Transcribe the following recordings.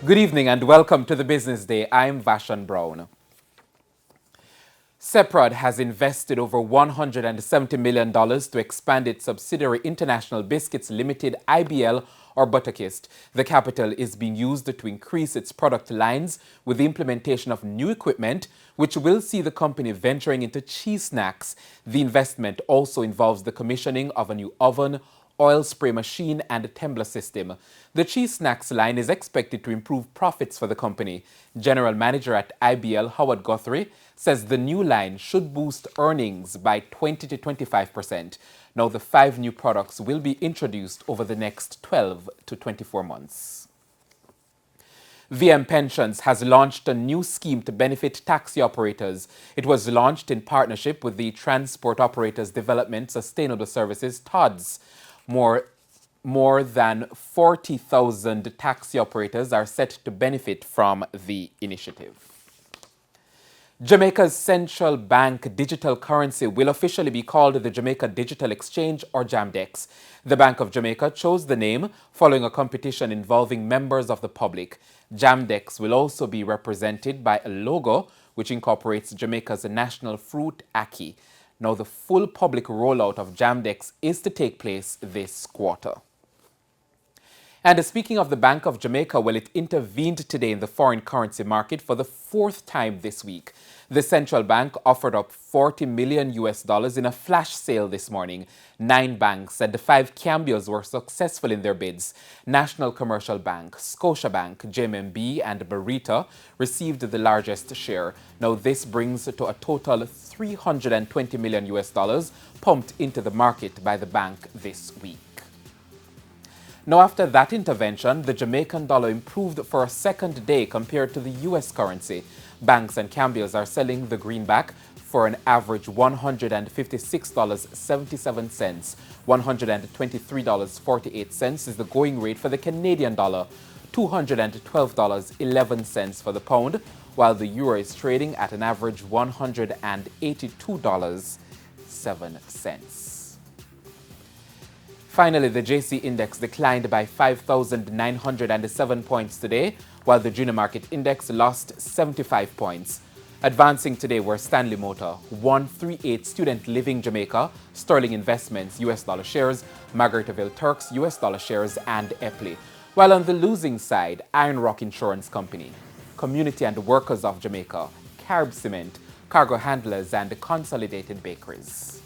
Good evening and welcome to the Business Day. I'm Vashan Brown. Seprod has invested over $170 million to expand its subsidiary International Biscuits Limited IBL or Butterkist. The capital is being used to increase its product lines with the implementation of new equipment, which will see the company venturing into cheese snacks. The investment also involves the commissioning of a new oven, oil spray machine and a tumbler system. The cheese snacks line is expected to improve profits for the company. General Manager at IBL, Howard Guthrie, says the new line should boost earnings by 20 to 25%. Now, the 5 new products will be introduced over the next 12 to 24 months. VM Pensions has launched a new scheme to benefit taxi operators. It was launched in partnership with the Transport Operators Development Sustainable Services, TODS. More than 40,000 taxi operators are set to benefit from the initiative. Jamaica's central bank digital currency will officially be called the Jamaica Digital Exchange or Jam-DEx. The Bank of Jamaica chose the name following a competition involving members of the public. Jam-DEx will also be represented by a logo which incorporates Jamaica's national fruit, ackee. Now, the full public rollout of Jam-DEx is to take place this quarter. And speaking of the Bank of Jamaica, well, it intervened today in the foreign currency market for the 4th time this week. The central bank offered up $40 million in a flash sale this morning. 9 banks and the 5 cambios were successful in their bids. National Commercial Bank, Scotiabank, JMB and Barita received the largest share. Now, this brings to a total $320 million pumped into the market by the bank this week. Now, after that intervention, the Jamaican dollar improved for a second day compared to the U.S. currency. Banks and cambios are selling the greenback for an average $156.77. $123.48 is the going rate for the Canadian dollar, $212.11 for the pound, while the euro is trading at an average $182.07. Finally, the JC index declined by 5,907 points today, while the junior market index lost 75 points. Advancing today were Stanley Motor, 138 Student Living Jamaica, Sterling Investments US dollar shares, Margaritaville Turks US dollar shares, and Epley. While on the losing side, Iron Rock Insurance Company, Community and Workers of Jamaica, Carib Cement, Cargo Handlers, and Consolidated Bakeries.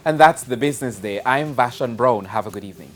And that's the Business Day. I'm Vashan Brown. Have a good evening.